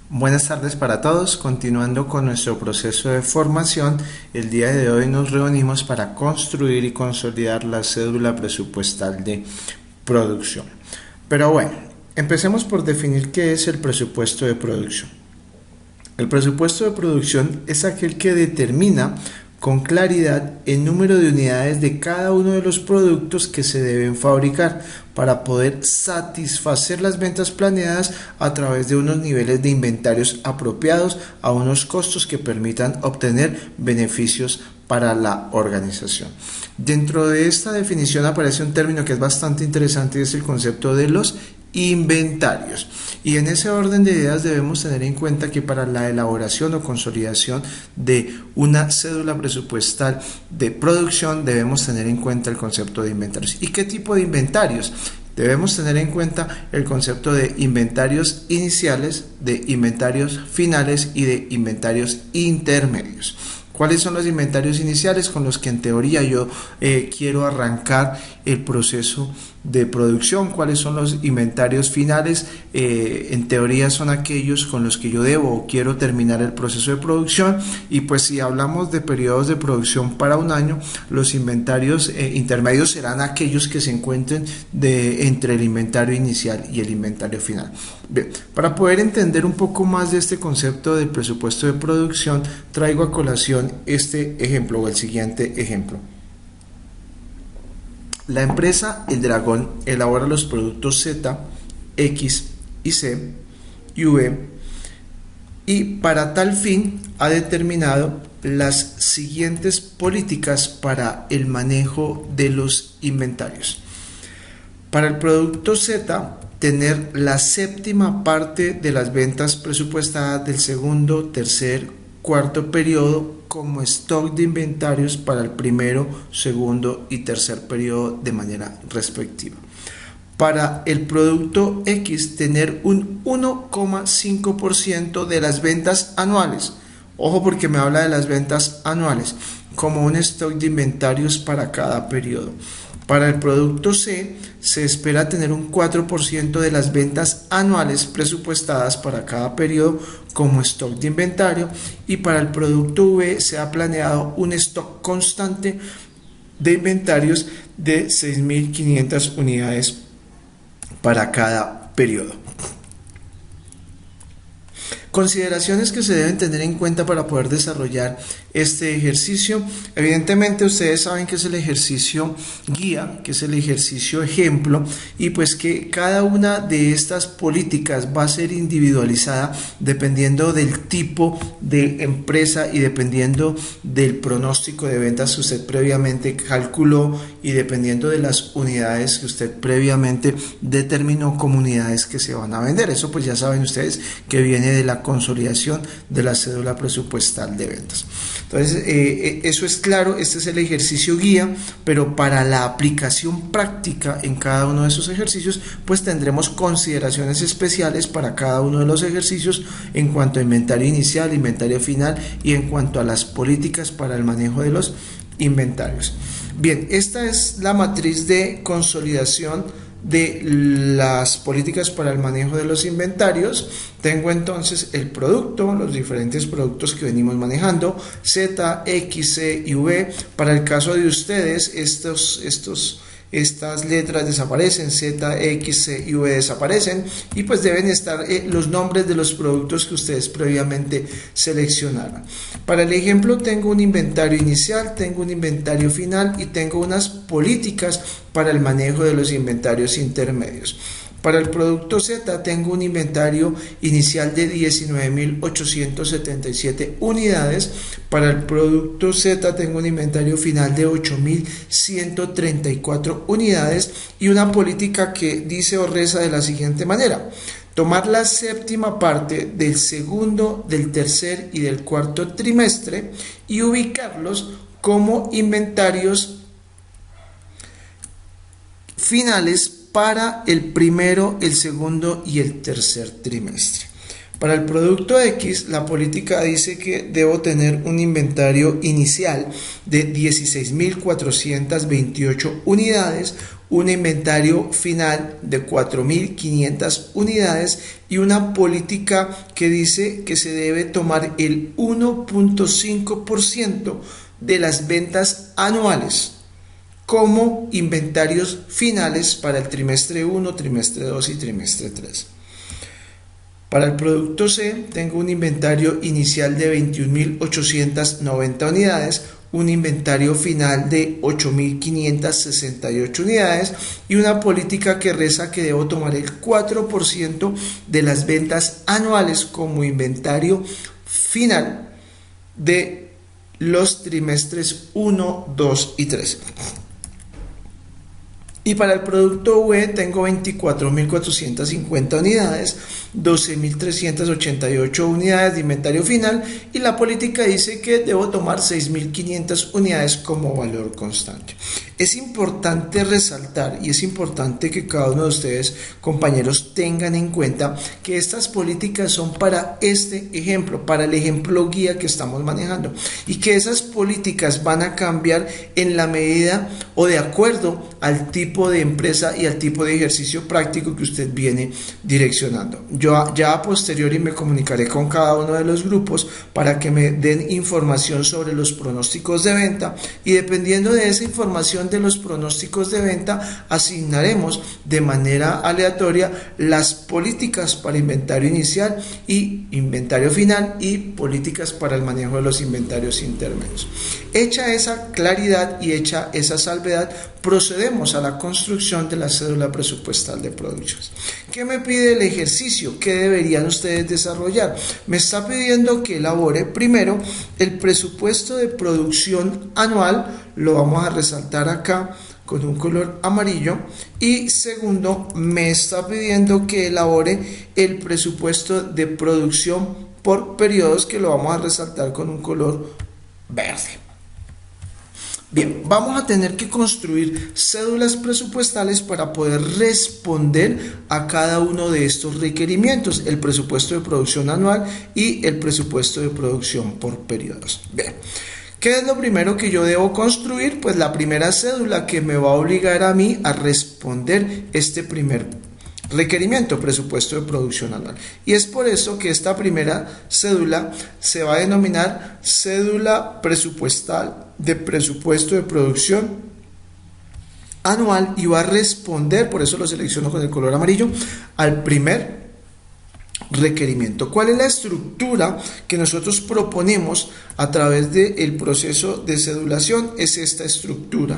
Buenas tardes para todos. Continuando con nuestro proceso de formación, el día de hoy nos reunimos para construir y consolidar la cédula presupuestal de producción. Pero bueno, empecemos por definir qué es el presupuesto de producción. El presupuesto de producción es aquel que determina con claridad el número de unidades de cada uno de los productos que se deben fabricar para poder satisfacer las ventas planeadas a través de unos niveles de inventarios apropiados a unos costos que permitan obtener beneficios para la organización. Dentro de esta definición aparece un término que es bastante interesante y es el concepto de los inventarios. Y en ese orden de ideas debemos tener en cuenta que para la elaboración o consolidación de una cédula presupuestal de producción debemos tener en cuenta el concepto de inventarios. ¿Y qué tipo de inventarios? Debemos tener en cuenta el concepto de inventarios iniciales, de inventarios finales y de inventarios intermedios. ¿Cuáles son los inventarios iniciales con los que en teoría yo quiero arrancar el proceso de producción? ¿Cuáles son los inventarios finales? En teoría son aquellos con los que yo debo o quiero terminar el proceso de producción. Y pues si hablamos de periodos de producción para un año, los inventarios intermedios serán aquellos que se encuentren entre el inventario inicial y el inventario final. Bien, para poder entender un poco más de este concepto del presupuesto de producción, traigo a colación este ejemplo o el siguiente ejemplo. La empresa El Dragón elabora los productos Z, X y C y V y para tal fin ha determinado las siguientes políticas para el manejo de los inventarios. Para el producto Z, tener la séptima parte de las ventas presupuestadas del segundo, tercer, cuarto periodo como stock de inventarios para el primero, segundo y tercer periodo de manera respectiva. Para el producto X, tener un 1,5% de las ventas anuales. Ojo porque me habla de las ventas anuales como un stock de inventarios para cada periodo. Para el producto C, se espera tener un 4% de las ventas anuales presupuestadas para cada periodo como stock de inventario, y para el producto V se ha planeado un stock constante de inventarios de 6.500 unidades para cada periodo. Consideraciones que se deben tener en cuenta para poder desarrollar este ejercicio. Evidentemente ustedes saben que es el ejercicio guía, que es el ejercicio ejemplo, y pues que cada una de estas políticas va a ser individualizada dependiendo del tipo de empresa y dependiendo del pronóstico de ventas que usted previamente calculó y dependiendo de las unidades que usted previamente determinó como unidades que se van a vender. Eso pues ya saben ustedes que viene de la consolidación de la cédula presupuestal de ventas. Entonces, eso es claro, este es el ejercicio guía, pero para la aplicación práctica en cada uno de esos ejercicios, pues tendremos consideraciones especiales para cada uno de los ejercicios en cuanto a inventario inicial, inventario final y en cuanto a las políticas para el manejo de los inventarios. Bien, esta es la matriz de consolidación de las políticas para el manejo de los inventarios. Tengo entonces el producto, los diferentes productos que venimos manejando, Z, X, C y V. Para el caso de ustedes, estas letras desaparecen, Z, X, C y V desaparecen, y pues deben estar los nombres de los productos que ustedes previamente seleccionaron. Para el ejemplo tengo un inventario inicial, tengo un inventario final y tengo unas políticas para el manejo de los inventarios intermedios. Para el producto Z tengo un inventario inicial de 19.877 unidades. Para el producto Z tengo un inventario final de 8.134 unidades y una política que dice o reza de la siguiente manera: tomar la séptima parte del segundo, del tercer y del cuarto trimestre y ubicarlos como inventarios finales para el primero, el segundo y el tercer trimestre. Para el producto X, la política dice que debo tener un inventario inicial de 16.428 unidades, un inventario final de 4.500 unidades y una política que dice que se debe tomar el 1.5% de las ventas anuales como inventarios finales para el trimestre 1, trimestre 2 y trimestre 3. Para el producto C tengo un inventario inicial de 21.890 unidades, un inventario final de 8.568 unidades y una política que reza que debo tomar el 4% de las ventas anuales como inventario final de los trimestres 1, 2 y 3. Y para el producto V tengo 24.450 unidades, 12.388 unidades de inventario final y la política dice que debo tomar 6.500 unidades como valor constante. Es importante resaltar y es importante que cada uno de ustedes, compañeros, tengan en cuenta que estas políticas son para este ejemplo, para el ejemplo guía que estamos manejando y que esas políticas van a cambiar en la medida o de acuerdo al tipo de empresa y al tipo de ejercicio práctico que usted viene direccionando. Yo ya a posteriori me comunicaré con cada uno de los grupos para que me den información sobre los pronósticos de venta y dependiendo de esa información de los pronósticos de venta asignaremos de manera aleatoria las políticas para inventario inicial y inventario final y políticas para el manejo de los inventarios intermedios. Hecha esa claridad y hecha esa salvedad, procedemos a la construcción de la cédula presupuestal de producciones. ¿Qué me pide el ejercicio? ¿Qué deberían ustedes desarrollar? Me está pidiendo que elabore primero el presupuesto de producción anual, lo vamos a resaltar acá con un color amarillo, y segundo, me está pidiendo que elabore el presupuesto de producción por periodos, que lo vamos a resaltar con un color verde. Bien, vamos a tener que construir cédulas presupuestales para poder responder a cada uno de estos requerimientos, el presupuesto de producción anual y el presupuesto de producción por periodos. Bien, ¿qué es lo primero que yo debo construir? Pues la primera cédula que me va a obligar a mí a responder este primer requerimiento, presupuesto de producción anual. Y es por eso que esta primera cédula se va a denominar cédula presupuestal de presupuesto de producción anual y va a responder, por eso lo selecciono con el color amarillo, al primer requerimiento. ¿Cuál es la estructura que nosotros proponemos a través del proceso de cedulación? Es esta estructura.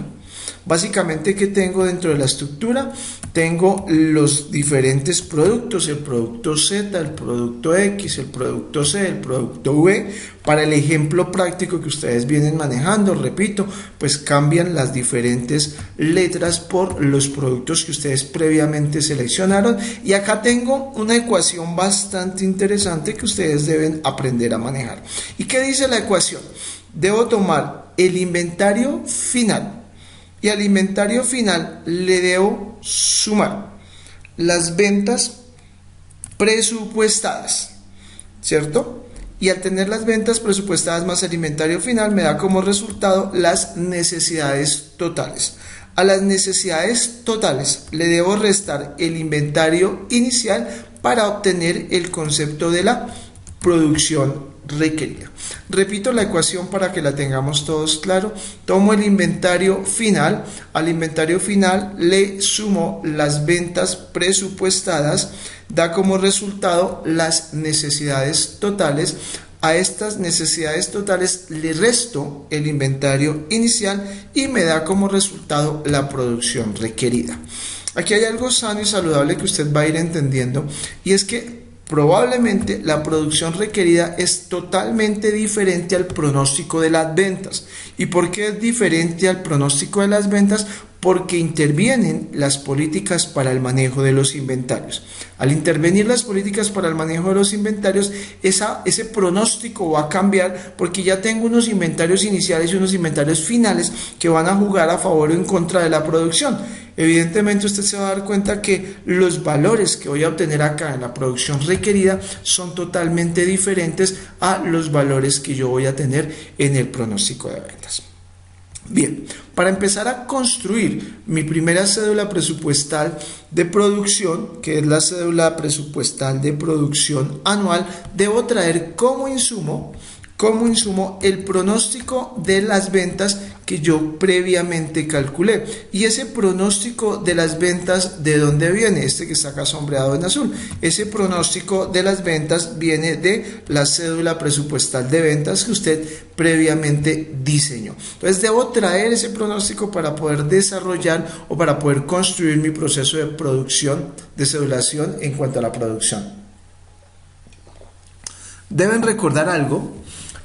Básicamente, ¿qué tengo dentro de la estructura? Tengo los diferentes productos, el producto Z, el producto X, el producto C, el producto V. Para el ejemplo práctico que ustedes vienen manejando, repito, pues cambian las diferentes letras por los productos que ustedes previamente seleccionaron. Y acá tengo una ecuación bastante interesante que ustedes deben aprender a manejar. ¿Y qué dice la ecuación? Debo tomar el inventario final. Y al inventario final le debo sumar las ventas presupuestadas, ¿cierto? Y al tener las ventas presupuestadas más el inventario final me da como resultado las necesidades totales. A las necesidades totales le debo restar el inventario inicial para obtener el concepto de la producción requerida. Repito la ecuación para que la tengamos todos claro. Tomo el inventario final, al inventario final le sumo las ventas presupuestadas, da como resultado las necesidades totales. A estas necesidades totales le resto el inventario inicial y me da como resultado la producción requerida. Aquí hay algo sano y saludable que usted va a ir entendiendo, y es que probablemente la producción requerida es totalmente diferente al pronóstico de las ventas. ¿Y por qué es diferente al pronóstico de las ventas? Porque intervienen las políticas para el manejo de los inventarios. Al intervenir las políticas para el manejo de los inventarios, ese pronóstico va a cambiar porque ya tengo unos inventarios iniciales y unos inventarios finales que van a jugar a favor o en contra de la producción. Evidentemente usted se va a dar cuenta que los valores que voy a obtener acá en la producción requerida son totalmente diferentes a los valores que yo voy a tener en el pronóstico de ventas. Bien, para empezar a construir mi primera cédula presupuestal de producción, que es la cédula presupuestal de producción anual, debo traer como insumo el pronóstico de las ventas que yo previamente calculé. Y ese pronóstico de las ventas, ¿de dónde viene? Este que está acá sombreado en azul. Ese pronóstico de las ventas viene de la cédula presupuestal de ventas que usted previamente diseñó. Entonces debo traer ese pronóstico para poder desarrollar o para poder construir mi proceso de producción, de cedulación en cuanto a la producción. Deben recordar algo,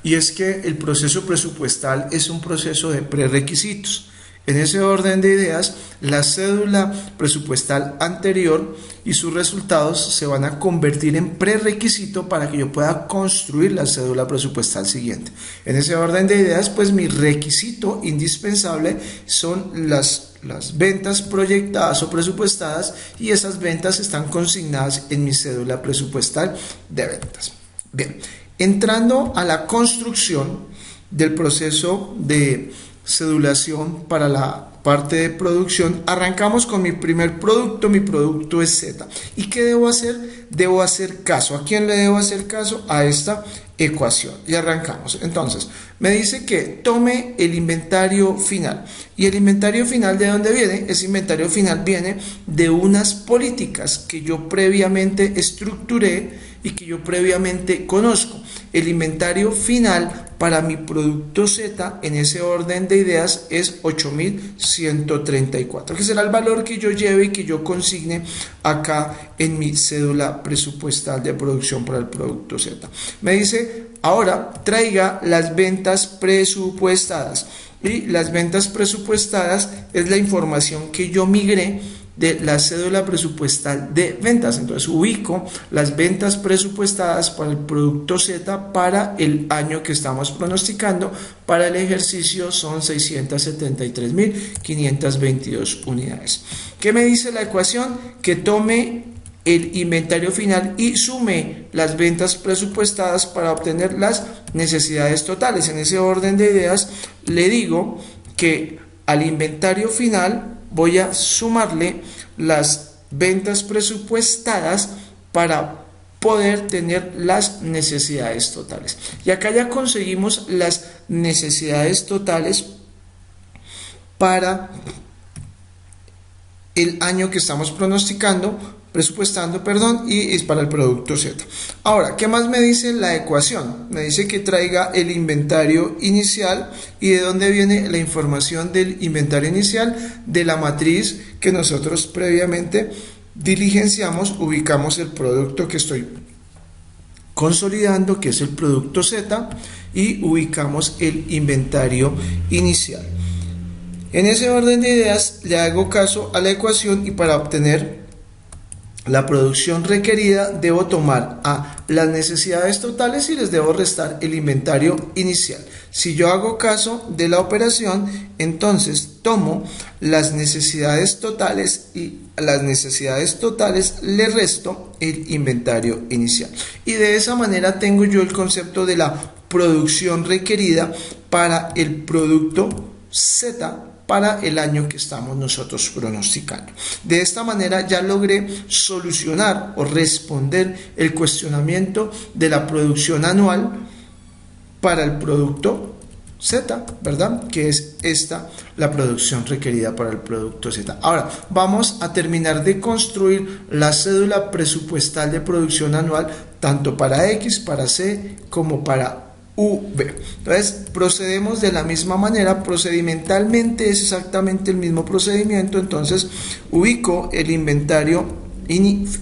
y es que el proceso presupuestal es un proceso de prerequisitos. En ese orden de ideas, la cédula presupuestal anterior y sus resultados se van a convertir en prerequisito para que yo pueda construir la cédula presupuestal siguiente. En ese orden de ideas, pues mi requisito indispensable son las ventas proyectadas o presupuestadas, y esas ventas están consignadas en mi cédula presupuestal de ventas. Bien, entrando a la construcción del proceso de cedulación para la parte de producción, arrancamos con mi primer producto. Mi producto es Z. ¿Y qué debo hacer? Debo hacer caso. ¿A quién le debo hacer caso? A esta ecuación. Y arrancamos. Entonces, me dice que tome el inventario final. ¿Y el inventario final de dónde viene? Ese inventario final viene de unas políticas que yo previamente estructuré y que yo previamente conozco. El inventario final para mi producto Z en ese orden de ideas es 8.134, que será el valor que yo lleve y que yo consigne acá en mi cédula presupuestal de producción para el producto Z. Me dice, ahora traiga las ventas presupuestadas. Y las ventas presupuestadas es la información que yo migré de la cédula presupuestal de ventas. Entonces ubico las ventas presupuestadas para el producto Z para el año que estamos pronosticando. Para el ejercicio son 673.522 unidades. ¿Qué me dice la ecuación? Que tome el inventario final y sume las ventas presupuestadas para obtener las necesidades totales. En ese orden de ideas le digo que al inventario final voy a sumarle las ventas presupuestadas para poder tener las necesidades totales. Y acá ya conseguimos las necesidades totales para el año que estamos presupuestando, y es para el producto Z. Ahora, ¿qué más me dice la ecuación? Me dice que traiga el inventario inicial. ¿Y de dónde viene la información del inventario inicial? De la matriz que nosotros previamente diligenciamos, ubicamos el producto que estoy consolidando, que es el producto Z, y ubicamos el inventario inicial. En ese orden de ideas le hago caso a la ecuación, y para obtener la producción requerida debo tomar a las necesidades totales y les debo restar el inventario inicial. Si yo hago caso de la operación, entonces tomo las necesidades totales y a las necesidades totales le resto el inventario inicial. Y de esa manera tengo yo el concepto de la producción requerida para el producto Z para el año que estamos nosotros pronosticando. De esta manera ya logré solucionar o responder el cuestionamiento de la producción anual para el producto Z, ¿verdad? Que es esta la producción requerida para el producto Z. Ahora vamos a terminar de construir la cédula presupuestal de producción anual tanto para X, para C como para V. Entonces procedemos de la misma manera, procedimentalmente es exactamente el mismo procedimiento. Entonces ubico el inventario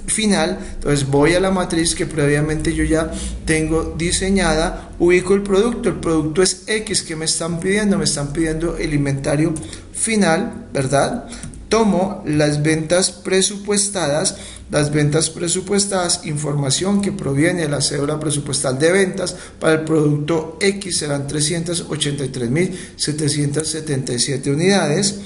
final, entonces voy a la matriz que previamente yo ya tengo diseñada, ubico el producto es X. que me están pidiendo el inventario final, ¿verdad? Tomo las ventas presupuestadas, información que proviene de la cédula presupuestal de ventas para el producto X serán 383.777 unidades.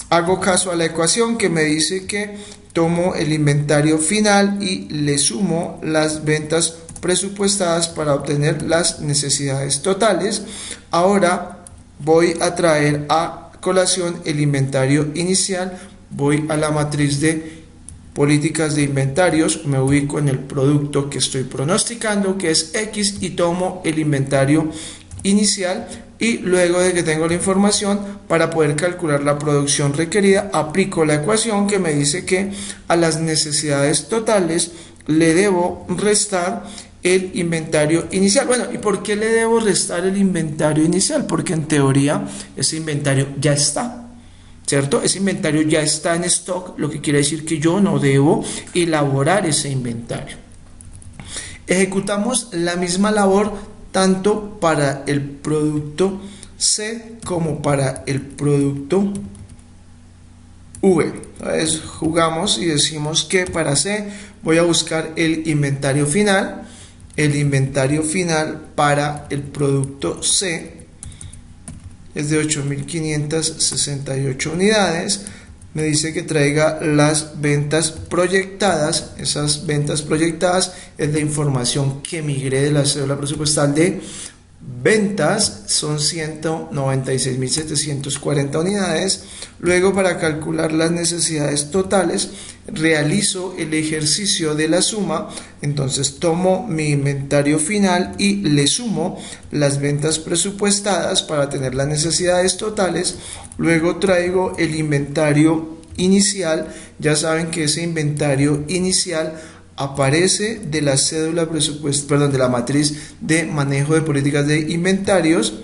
Hago caso a la ecuación que me dice que tomo el inventario final y le sumo las ventas presupuestadas para obtener las necesidades totales. Ahora voy a traer a colación el inventario inicial, voy a la matriz de políticas de inventarios, me ubico en el producto que estoy pronosticando, que es X, y tomo el inventario inicial, y luego de que tengo la información para poder calcular la producción requerida, aplico la ecuación que me dice que a las necesidades totales le debo restar el inventario inicial. Bueno, ¿y por qué le debo restar el inventario inicial? Porque en teoría ese inventario ya está, ¿cierto? Ese inventario ya está en stock, lo que quiere decir que yo no debo elaborar ese inventario. Ejecutamos la misma labor tanto para el producto C como para el producto V. Entonces jugamos y decimos que para C voy a buscar el inventario final. El inventario final para el producto C es de 8.568 unidades. Me dice que traiga las ventas proyectadas. Esas ventas proyectadas es la información que migré de la cédula presupuestal de ventas, son 196.740 unidades. Luego, para calcular las necesidades totales, realizo el ejercicio de la suma. Entonces tomo mi inventario final y le sumo las ventas presupuestadas para tener las necesidades totales. Luego traigo el inventario inicial. Ya saben que ese inventario inicial aparece de la cédula de la matriz de manejo de políticas de inventarios.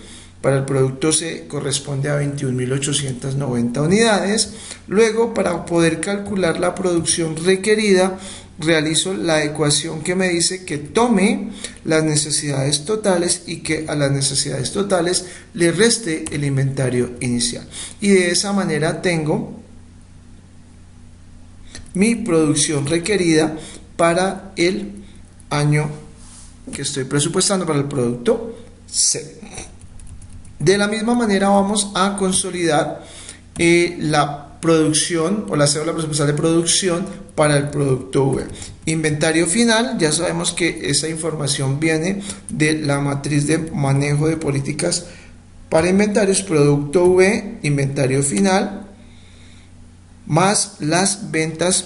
Para el producto C corresponde a 21.890 unidades. Luego, para poder calcular la producción requerida, realizo la ecuación que me dice que tome las necesidades totales y que a las necesidades totales le reste el inventario inicial. Y de esa manera tengo mi producción requerida para el año que estoy presupuestando para el producto C. De la misma manera vamos a consolidar la producción o la cédula presupuestal de producción para el producto V. Inventario final, ya sabemos que esa información viene de la matriz de manejo de políticas para inventarios, producto V, inventario final, más las ventas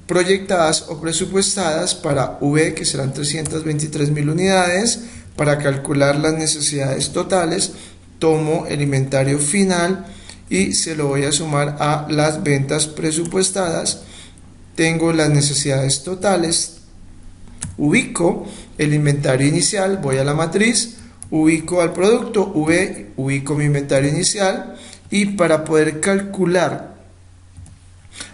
proyectadas o presupuestadas para V, que serán 323.000 unidades. Para calcular las necesidades totales, tomo el inventario final y se lo voy a sumar a las ventas presupuestadas. Tengo las necesidades totales, ubico el inventario inicial, voy a la matriz, ubico al producto V, ubico mi inventario inicial, y para poder calcular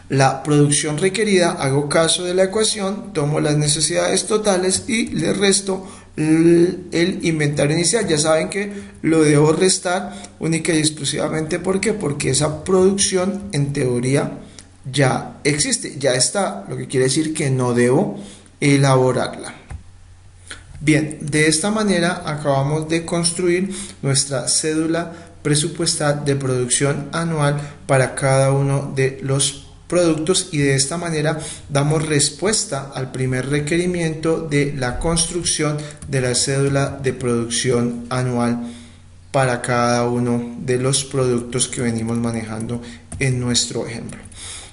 la producción requerida, hago caso de la ecuación, tomo las necesidades totales y le resto el inventario inicial. Ya saben que lo debo restar única y exclusivamente porque esa producción en teoría ya existe, ya está, lo que quiere decir que no debo elaborarla. Bien, de esta manera acabamos de construir nuestra cédula presupuestal de producción anual para cada uno de los productos, y de esta manera damos respuesta al primer requerimiento de la construcción de la cédula de producción anual para cada uno de los productos que venimos manejando en nuestro ejemplo.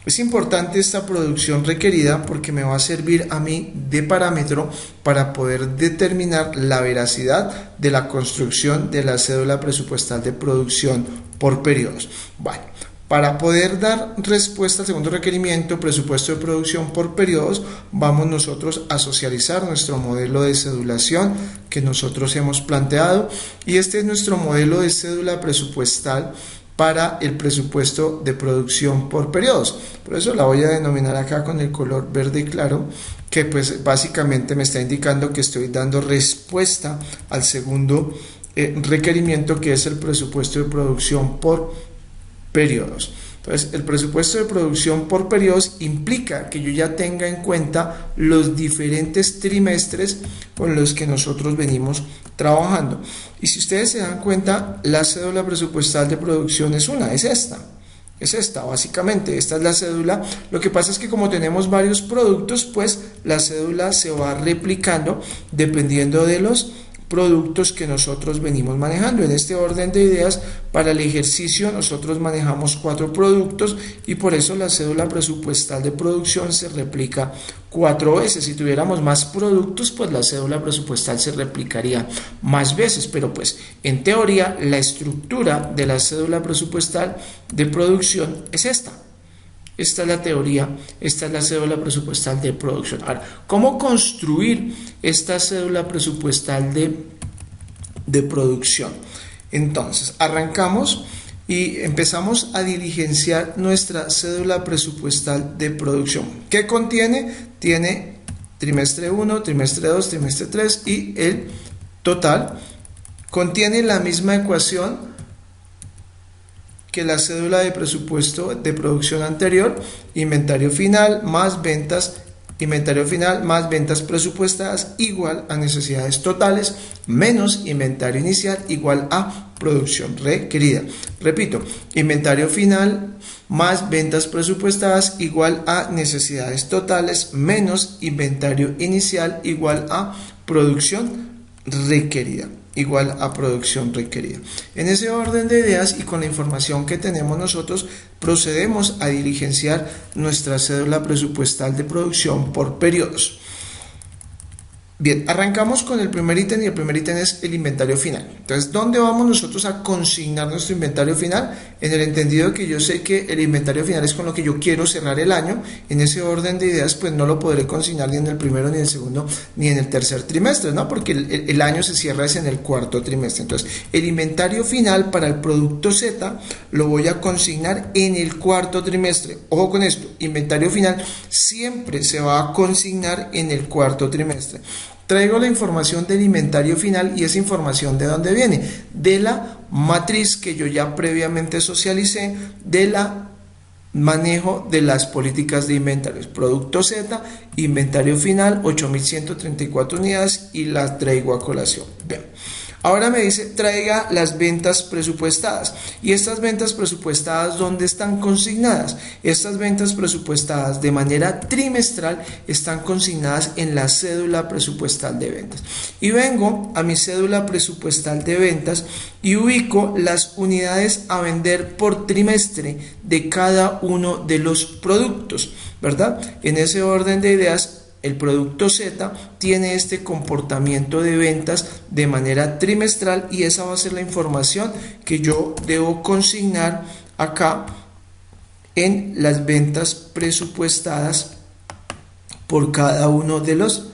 Es importante esta producción requerida porque me va a servir a mí de parámetro para poder determinar la veracidad de la construcción de la cédula presupuestal de producción por periodos. Bueno, para poder dar respuesta al segundo requerimiento, presupuesto de producción por periodos, vamos nosotros a socializar nuestro modelo de cedulación que nosotros hemos planteado, y este es nuestro modelo de cédula presupuestal para el presupuesto de producción por periodos. Por eso la voy a denominar acá con el color verde claro, que pues básicamente me está indicando que estoy dando respuesta al segundo requerimiento, que es el presupuesto de producción por periodos. Entonces, el presupuesto de producción por periodos implica que yo ya tenga en cuenta los diferentes trimestres con los que nosotros venimos trabajando. Y si ustedes se dan cuenta, la cédula presupuestal de producción es esta, básicamente, esta es la cédula. Lo que pasa es que como tenemos varios productos, pues la cédula se va replicando dependiendo de los productos que nosotros venimos manejando. En este orden de ideas, para el ejercicio nosotros manejamos 4 productos y por eso la cédula presupuestal de producción se replica 4 veces. Si tuviéramos más productos, pues la cédula presupuestal se replicaría más veces, pero pues en teoría la estructura de la cédula presupuestal de producción es esta. Esta es la teoría, esta es la cédula presupuestal de producción. Ahora, ¿cómo construir esta cédula presupuestal de producción? Entonces, arrancamos y empezamos a diligenciar nuestra cédula presupuestal de producción. ¿Qué contiene? Tiene trimestre 1, trimestre 2, trimestre 3 y el total. Contiene la misma ecuación que la cédula de presupuesto de producción anterior: inventario final más ventas, inventario final más ventas presupuestadas igual a necesidades totales menos inventario inicial igual a producción requerida. Repito, inventario final más ventas presupuestadas igual a necesidades totales menos inventario inicial igual a producción requerida. Igual a producción requerida. En ese orden de ideas y con la información que tenemos nosotros, procedemos a diligenciar nuestra cédula presupuestal de producción por periodos. Bien, arrancamos con el primer ítem y el primer ítem es el inventario final. Entonces, ¿dónde vamos nosotros a consignar nuestro inventario final? En el entendido que yo sé que el inventario final es con lo que yo quiero cerrar el año. En ese orden de ideas, pues no lo podré consignar ni en el primero, ni en el segundo, ni en el tercer trimestre, ¿no? Porque el año se cierra es en el cuarto trimestre. Entonces, el inventario final para el producto Z lo voy a consignar en el cuarto trimestre. Ojo con esto, inventario final siempre se va a consignar en el cuarto trimestre. Traigo la información del inventario final y esa información ¿de dónde viene? De la matriz que yo ya previamente socialicé de la manejo de las políticas de inventarios. Producto Z, inventario final 8.134 unidades y las traigo a colación. Bien. Ahora me dice traiga las ventas presupuestadas. ¿Y estas ventas presupuestadas dónde están consignadas? Estas ventas presupuestadas de manera trimestral están consignadas en la cédula presupuestal de ventas. Y vengo a mi cédula presupuestal de ventas y ubico las unidades a vender por trimestre de cada uno de los productos, ¿verdad? En ese orden de ideas, el producto Z tiene este comportamiento de ventas de manera trimestral y esa va a ser la información que yo debo consignar acá en las ventas presupuestadas por cada uno de los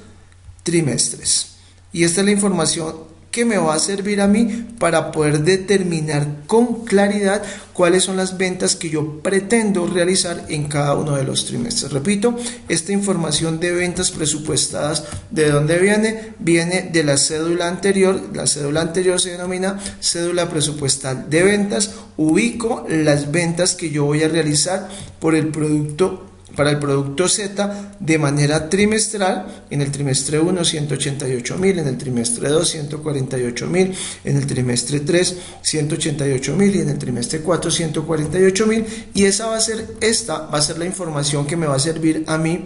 trimestres. Y esta es la información que me va a servir a mí para poder determinar con claridad cuáles son las ventas que yo pretendo realizar en cada uno de los trimestres. Repito, esta información de ventas presupuestadas, ¿de dónde viene? Viene de la cédula anterior. La cédula anterior se denomina cédula presupuestal de ventas. Ubico las ventas que yo voy a realizar por el producto para el producto Z de manera trimestral. En el trimestre 1 188.000, en el trimestre 2 148.000, en el trimestre 3 188.000 y en el trimestre 4 148.000, y esta va a ser la información que me va a servir a mí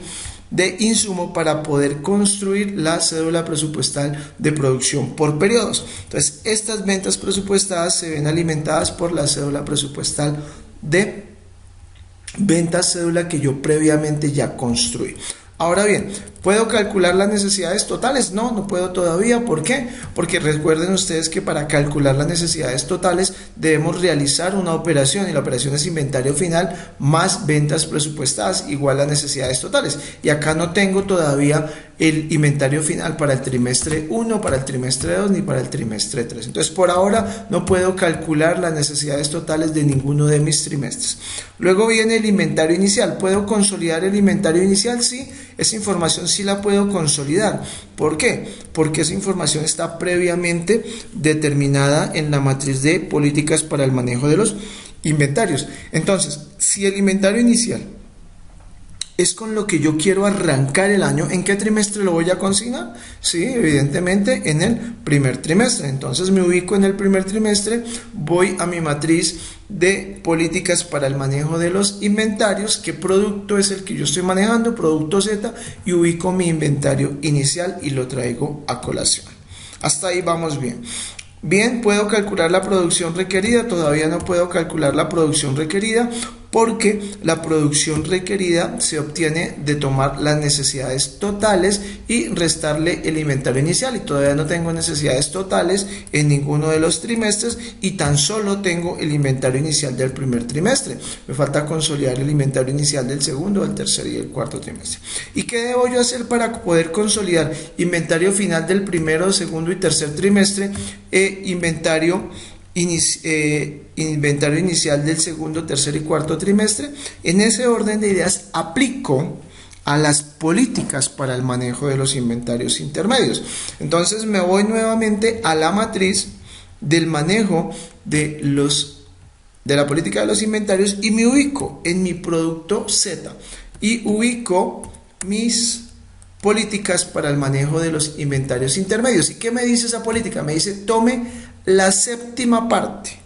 de insumo para poder construir la cédula presupuestal de producción por periodos. Entonces, estas ventas presupuestadas se ven alimentadas por la cédula presupuestal de ventas, cédula que yo previamente ya construí. Ahora bien, ¿puedo calcular las necesidades totales? No, no puedo todavía. ¿Por qué? Porque recuerden ustedes que para calcular las necesidades totales debemos realizar una operación y la operación es inventario final más ventas presupuestadas igual a necesidades totales. Y acá no tengo todavía el inventario final para el trimestre 1, para el trimestre 2 ni para el trimestre 3. Entonces, por ahora no puedo calcular las necesidades totales de ninguno de mis trimestres. Luego viene el inventario inicial. ¿Puedo consolidar el inventario inicial? Sí, esa información sí la puedo consolidar. ¿Por qué? Porque esa información está previamente determinada en la matriz de políticas para el manejo de los inventarios. Entonces, si el inventario inicial es con lo que yo quiero arrancar el año, ¿en qué trimestre lo voy a consignar? Sí, evidentemente en el primer trimestre. Entonces me ubico en el primer trimestre, voy a mi matriz de políticas para el manejo de los inventarios, qué producto es el que yo estoy manejando, producto Z, y ubico mi inventario inicial y lo traigo a colación. Hasta ahí vamos bien. Bien, puedo calcular la producción requerida, todavía no puedo calcular la producción requerida porque la producción requerida se obtiene de tomar las necesidades totales y restarle el inventario inicial, y todavía no tengo necesidades totales en ninguno de los trimestres y tan solo tengo el inventario inicial del primer trimestre. Me falta consolidar el inventario inicial del segundo, del tercer y del cuarto trimestre. ¿Y qué debo yo hacer para poder consolidar inventario final del primero, segundo y tercer trimestre inventario inicial del segundo, tercer y cuarto trimestre? En ese orden de ideas aplico a las políticas para el manejo de los inventarios intermedios. Entonces me voy nuevamente a la matriz del manejo de la política de los inventarios y me ubico en mi producto Z y ubico mis políticas para el manejo de los inventarios intermedios. ¿Y qué me dice esa política? Me dice: tome la séptima parte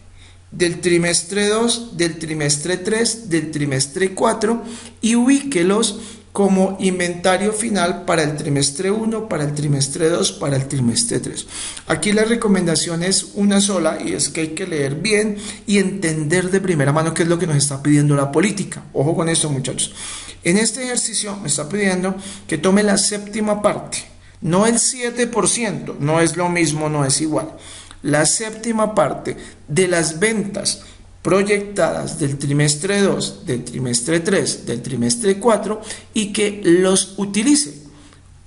del trimestre 2, del trimestre 3, del trimestre 4 y ubíquelos como inventario final para el trimestre 1, para el trimestre 2, para el trimestre 3. Aquí la recomendación es una sola, y es que hay que leer bien y entender de primera mano qué es lo que nos está pidiendo la política. Ojo con esto, muchachos. En este ejercicio me está pidiendo que tome la séptima parte, no el 7%, no es lo mismo, no es igual. La séptima parte de las ventas proyectadas del trimestre 2, del trimestre 3, del trimestre 4 y que los utilice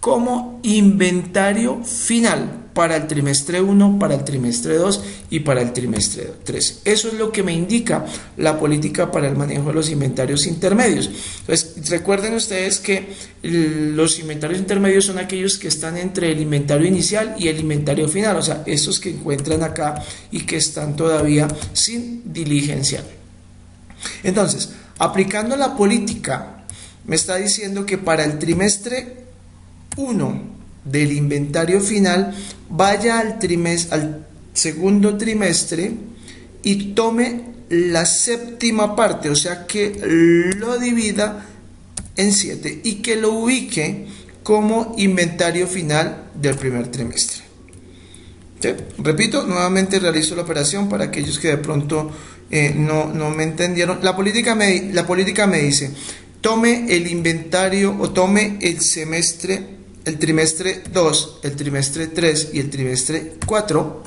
como inventario final para el trimestre 1, para el trimestre 2 y para el trimestre 3. Eso es lo que me indica la política para el manejo de los inventarios intermedios. Entonces, recuerden ustedes que los inventarios intermedios son aquellos que están entre el inventario inicial y el inventario final, o sea, estos que encuentran acá y que están todavía sin diligenciar. Entonces, aplicando la política, me está diciendo que para el trimestre 1 del inventario final vaya al segundo trimestre y tome la séptima parte, o sea que lo divida en 7 y que lo ubique como inventario final del primer trimestre. ¿Sí? Repito, nuevamente realizo la operación para aquellos que de pronto no me entendieron. La política me dice: tome el inventario o tome el trimestre 2, el trimestre 3 y el trimestre 4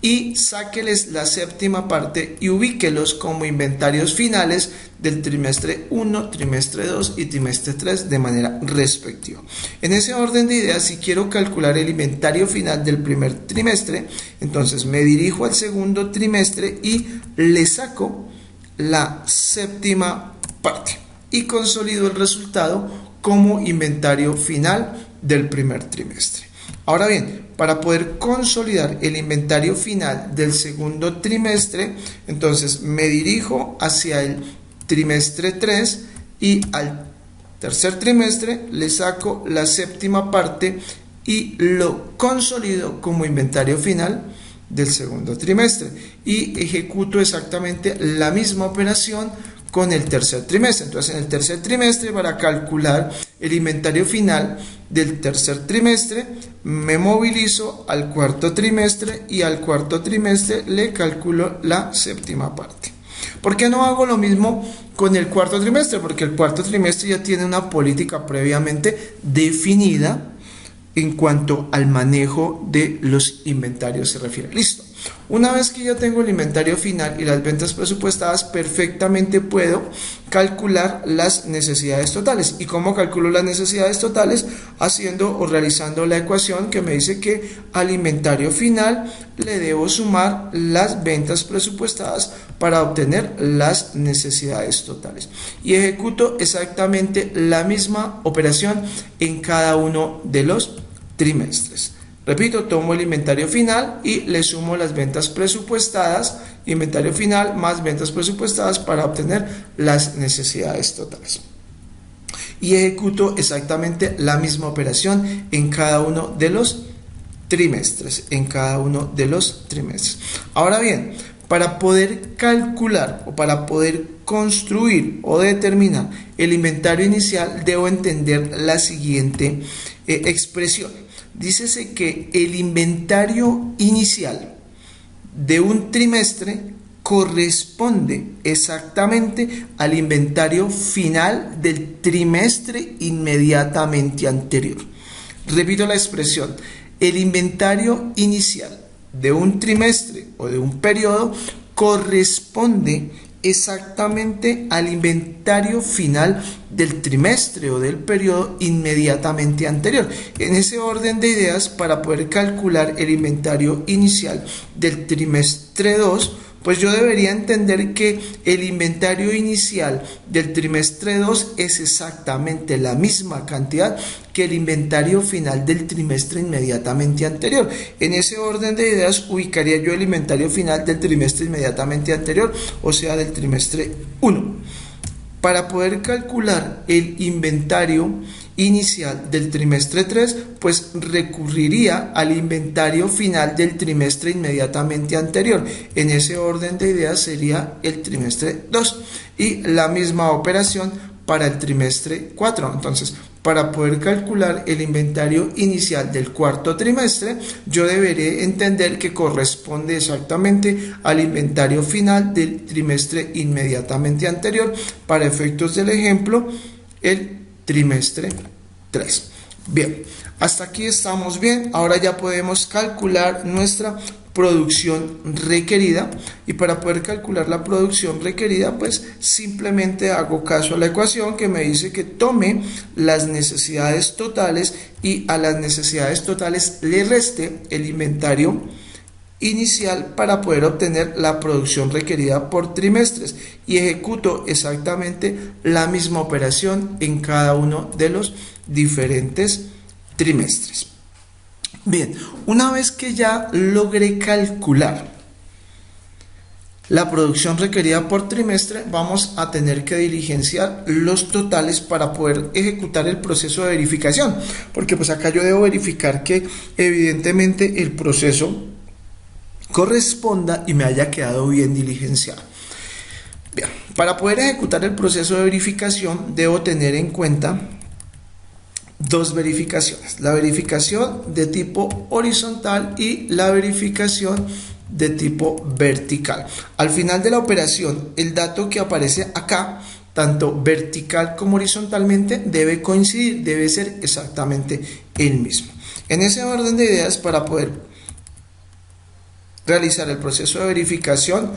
y sáqueles la séptima parte y ubíquelos como inventarios finales del trimestre 1, trimestre 2 y trimestre 3 de manera respectiva. En ese orden de ideas, si quiero calcular el inventario final del primer trimestre, entonces me dirijo al segundo trimestre y le saco la séptima parte y consolido el resultado como inventario final del primer trimestre. Ahora bien, para poder consolidar el inventario final del segundo trimestre, entonces me dirijo hacia el trimestre 3 y al tercer trimestre le saco la séptima parte y lo consolido como inventario final del segundo trimestre y ejecuto exactamente la misma operación con el tercer trimestre. Entonces, en el tercer trimestre, para calcular el inventario final del tercer trimestre, me movilizo al cuarto trimestre y al cuarto trimestre le calculo la séptima parte. ¿Por qué no hago lo mismo con el cuarto trimestre? Porque el cuarto trimestre ya tiene una política previamente definida en cuanto al manejo de los inventarios se refiere. Listo. Una vez que ya tengo el inventario final y las ventas presupuestadas, perfectamente puedo calcular las necesidades totales. ¿Y cómo calculo las necesidades totales? Haciendo o realizando la ecuación que me dice que al inventario final le debo sumar las ventas presupuestadas para obtener las necesidades totales. Y ejecuto exactamente la misma operación en cada uno de los trimestres. Repito, tomo el inventario final y le sumo las ventas presupuestadas, inventario final más ventas presupuestadas para obtener las necesidades totales. Y ejecuto exactamente la misma operación en cada uno de los trimestres, Ahora bien, para poder calcular o para poder construir o determinar el inventario inicial, debo entender la siguiente expresión. dícese que el inventario inicial de un trimestre corresponde exactamente al inventario final del trimestre inmediatamente anterior. Repito la expresión, el inventario inicial de un trimestre o de un periodo corresponde exactamente al inventario final del trimestre o del periodo inmediatamente anterior. En ese orden de ideas, para poder calcular el inventario inicial del trimestre 2, pues yo debería entender que el inventario inicial del trimestre 2 es exactamente la misma cantidad que el inventario final del trimestre inmediatamente anterior. En ese orden de ideas ubicaría yo el inventario final del trimestre inmediatamente anterior, o sea, del trimestre 1. Para poder calcular el inventario inicial del trimestre 3, pues recurriría al inventario final del trimestre inmediatamente anterior. En ese orden de ideas sería el trimestre 2 y la misma operación para el trimestre 4. Entonces, para poder calcular el inventario inicial del cuarto trimestre, yo deberé entender que corresponde exactamente al inventario final del trimestre inmediatamente anterior. Para efectos del ejemplo, el trimestre 3. Bien, hasta aquí estamos bien. Ahora ya podemos calcular nuestra producción requerida, y para poder calcular la producción requerida, pues simplemente hago caso a la ecuación que me dice que tome las necesidades totales y a las necesidades totales le reste el inventario inicial para poder obtener la producción requerida por trimestres, y ejecuto exactamente la misma operación en cada uno de los diferentes trimestres. Bien, una vez que ya logré calcular la producción requerida por trimestre, vamos a tener que diligenciar los totales para poder ejecutar el proceso de verificación, porque pues acá yo debo verificar que evidentemente el proceso corresponda y me haya quedado bien diligenciado. Bien, para poder ejecutar el proceso de verificación debo tener en cuenta dos verificaciones: la verificación de tipo horizontal y la verificación de tipo vertical. Al final de la operación, el dato que aparece acá, tanto vertical como horizontalmente, debe coincidir, debe ser exactamente el mismo. En ese orden de ideas, para poder realizar el proceso de verificación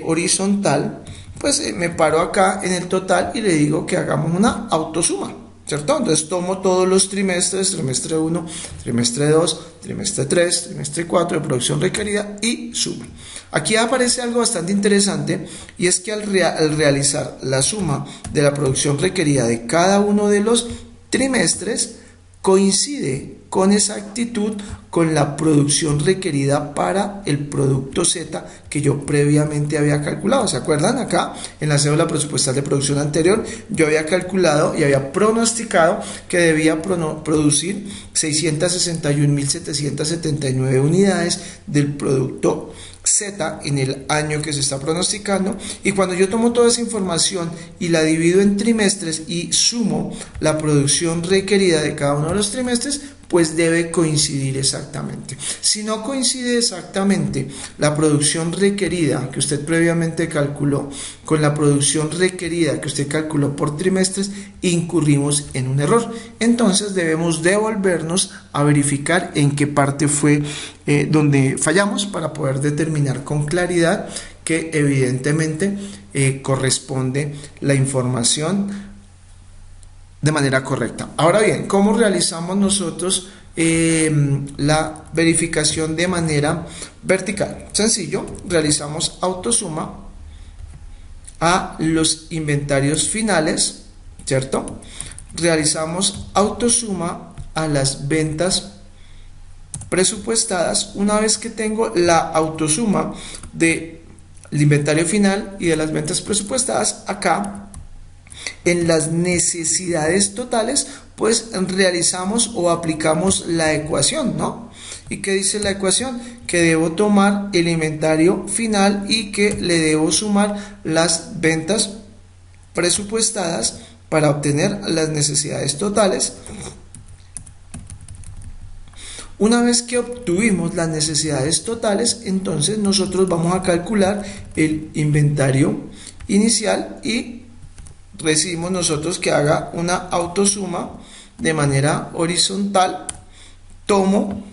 horizontal, pues me paro acá en el total y le digo que hagamos una autosuma, ¿cierto? Entonces tomo todos los trimestres, trimestre 1, trimestre 2, trimestre 3, trimestre 4 de producción requerida y sumo. Aquí aparece algo bastante interesante, y es que al realizar la suma de la producción requerida de cada uno de los trimestres, coincide con exactitud con la producción requerida para el producto Z que yo previamente había calculado. ¿Se acuerdan? Acá en la cédula presupuestal de producción anterior yo había calculado y había pronosticado que debía producir 661.779 unidades del producto Z en el año que se está pronosticando, y cuando yo tomo toda esa información y la divido en trimestres y sumo la producción requerida de cada uno de los trimestres, pues debe coincidir exactamente. Si no coincide exactamente la producción requerida que usted previamente calculó con la producción requerida que usted calculó por trimestres, incurrimos en un error. Entonces debemos devolvernos a verificar en qué parte fue donde fallamos, para poder determinar con claridad que evidentemente corresponde la información de manera correcta. Ahora bien, ¿cómo realizamos nosotros la verificación de manera vertical? Sencillo, realizamos autosuma a los inventarios finales, ¿cierto? Realizamos autosuma a las ventas presupuestadas. Una vez que tengo la autosuma del inventario final y de las ventas presupuestadas, acá en las necesidades totales, pues realizamos o aplicamos la ecuación, ¿no? ¿Y qué dice la ecuación? Que debo tomar el inventario final y que le debo sumar las ventas presupuestadas para obtener las necesidades totales. Una vez que obtuvimos las necesidades totales, entonces nosotros vamos a calcular el inventario inicial y recibimos nosotros que haga una autosuma de manera horizontal. Tomo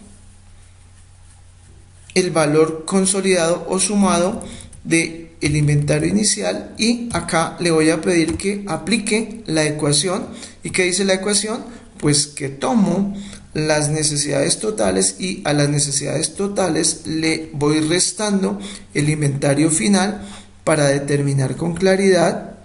el valor consolidado o sumado del inventario inicial y acá le voy a pedir que aplique la ecuación. ¿Y qué dice la ecuación? Pues que tomo las necesidades totales y a las necesidades totales le voy restando el inventario final para determinar con claridad,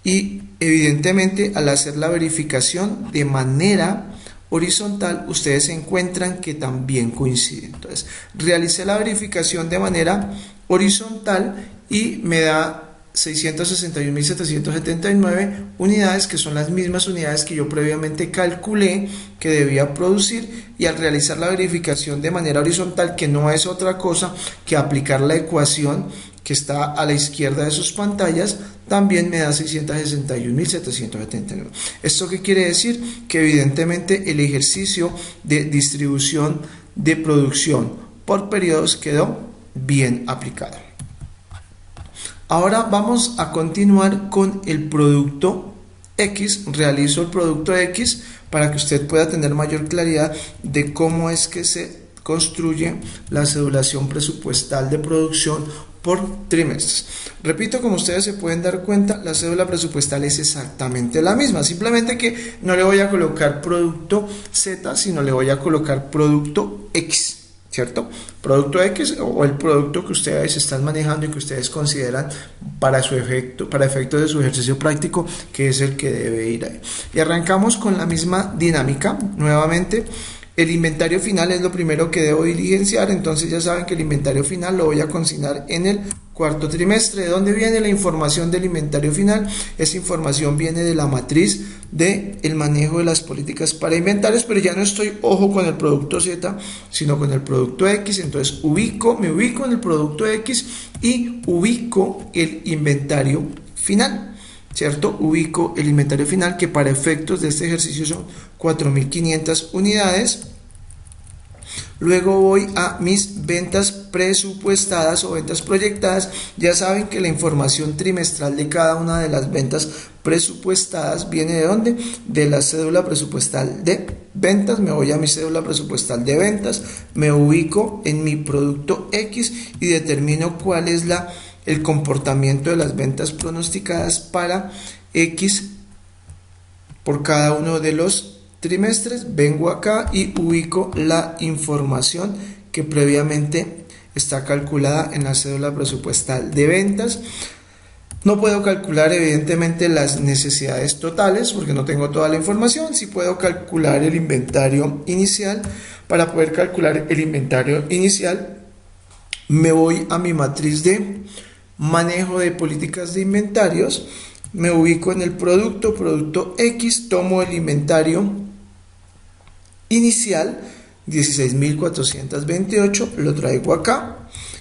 y evidentemente al hacer la verificación de manera horizontal ustedes encuentran que también coinciden. Entonces realicé la verificación de manera horizontal y me da 661.779 unidades, que son las mismas unidades que yo previamente calculé que debía producir, y al realizar la verificación de manera horizontal, que no es otra cosa que aplicar la ecuación que está a la izquierda de sus pantallas, también me da 661.779. ¿Esto qué quiere decir? Que evidentemente el ejercicio de distribución de producción por periodos quedó bien aplicado. Ahora vamos a continuar con el producto X. Realizo el producto X para que usted pueda tener mayor claridad de cómo es que se construye la cedulación presupuestal de producción por trimestres. Repito, como ustedes se pueden dar cuenta, la cédula presupuestal es exactamente la misma, simplemente que no le voy a colocar producto Z, sino le voy a colocar producto X. ¿Cierto? Producto X o el producto que ustedes están manejando y que ustedes consideran para efecto de su ejercicio práctico, que es el que debe ir ahí. Y arrancamos con la misma dinámica. Nuevamente, el inventario final es lo primero que debo diligenciar, entonces ya saben que el inventario final lo voy a consignar en el cuarto trimestre. ¿De dónde viene la información del inventario final? Esa información viene de la matriz del manejo de las políticas para inventarios, pero ya no estoy, ojo, con el producto Z, sino con el producto X. Entonces me ubico en el producto X y ubico el inventario final, ¿cierto? Ubico el inventario final, que para efectos de este ejercicio son 4.500 unidades. Luego voy a mis ventas presupuestadas o ventas proyectadas. Ya saben que la información trimestral de cada una de las ventas presupuestadas viene ¿de dónde? De la cédula presupuestal de ventas. Me voy a mi cédula presupuestal de ventas, me ubico en mi producto X y determino cuál es el comportamiento de las ventas pronosticadas para X por cada uno de los trimestres. Vengo acá y ubico la información que previamente está calculada en la cédula presupuestal de ventas. No puedo calcular evidentemente las necesidades totales porque no tengo toda la información. Sí puedo calcular el inventario inicial. Para poder calcular el inventario inicial me voy a mi matriz de manejo de políticas de inventarios, me ubico en el producto X, tomo el inventario inicial 16.428, lo traigo acá.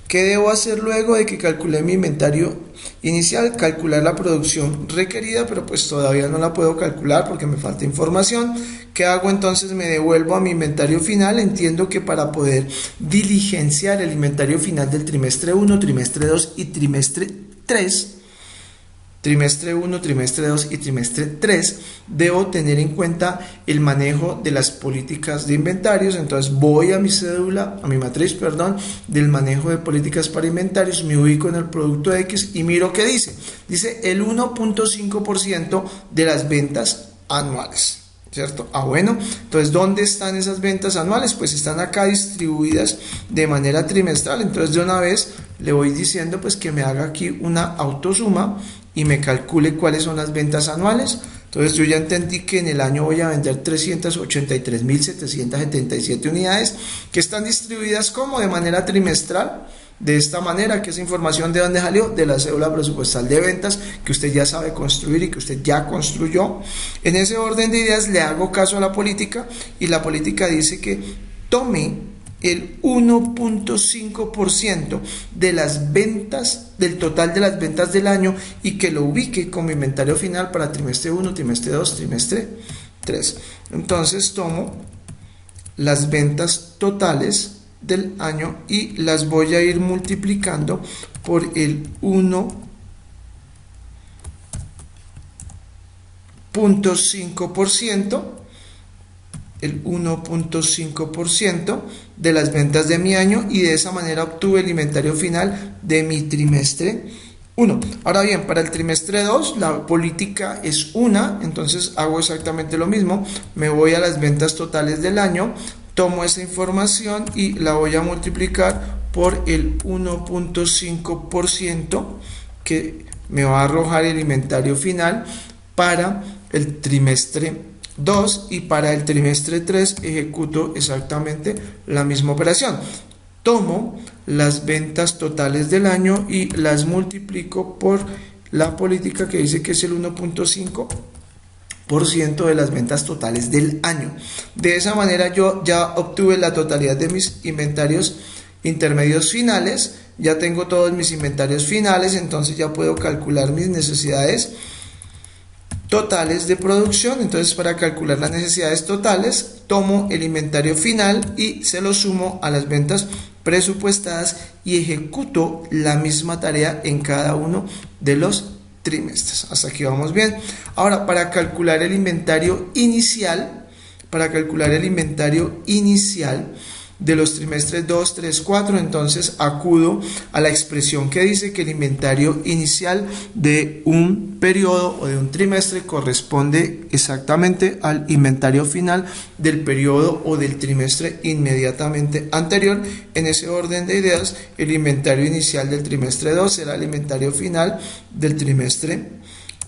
¿Qué debo hacer luego de que calculé mi inventario inicial? Calcular la producción requerida, pero pues todavía no la puedo calcular porque me falta información. ¿Qué hago entonces? Me devuelvo a mi inventario final. Entiendo que para poder diligenciar el inventario final del trimestre 1, trimestre 2 y trimestre 3, trimestre 1, trimestre 2 y trimestre 3, debo tener en cuenta el manejo de las políticas de inventarios. Entonces voy a mi cédula, a mi matriz, perdón, del manejo de políticas para inventarios, me ubico en el producto X y miro qué dice. Dice el 1.5% de las ventas anuales, ¿cierto? Bueno, entonces ¿dónde están esas ventas anuales? Pues están acá distribuidas de manera trimestral. Entonces de una vez le voy diciendo pues que me haga aquí una autosuma y me calcule cuáles son las ventas anuales. Entonces yo ya entendí que en el año voy a vender 383.777 unidades que están distribuidas como de manera trimestral. De esta manera, que esa información de dónde salió, de la cédula presupuestal de ventas que usted ya sabe construir y que usted ya construyó. En ese orden de ideas le hago caso a la política y la política dice que tome el 1.5% de las ventas, del total de las ventas del año, y que lo ubique como inventario final para trimestre 1, trimestre 2, trimestre 3. Entonces tomo las ventas totales del año y las voy a ir multiplicando por el 1.5%, el 1.5% de las ventas de mi año, y de esa manera obtuve el inventario final de mi trimestre 1. Ahora bien, para el trimestre 2 la política es una, entonces hago exactamente lo mismo, me voy a las ventas totales del año, tomo esa información y la voy a multiplicar por el 1.5% que me va a arrojar el inventario final para el trimestre 2, y para el trimestre 3 ejecuto exactamente la misma operación. Tomo las ventas totales del año y las multiplico por la política que dice que es el 1.5% de las ventas totales del año. De esa manera yo ya obtuve la totalidad de mis inventarios intermedios finales, ya tengo todos mis inventarios finales, entonces ya puedo calcular mis necesidades totales de producción. Entonces, para calcular las necesidades totales, tomo el inventario final y se lo sumo a las ventas presupuestadas y ejecuto la misma tarea en cada uno de los trimestres. Hasta aquí vamos bien. Ahora, para calcular el inventario inicial, de los trimestres 2, 3, 4, entonces acudo a la expresión que dice que el inventario inicial de un periodo o de un trimestre corresponde exactamente al inventario final del periodo o del trimestre inmediatamente anterior. En ese orden de ideas, el inventario inicial del trimestre 2 será el inventario final del trimestre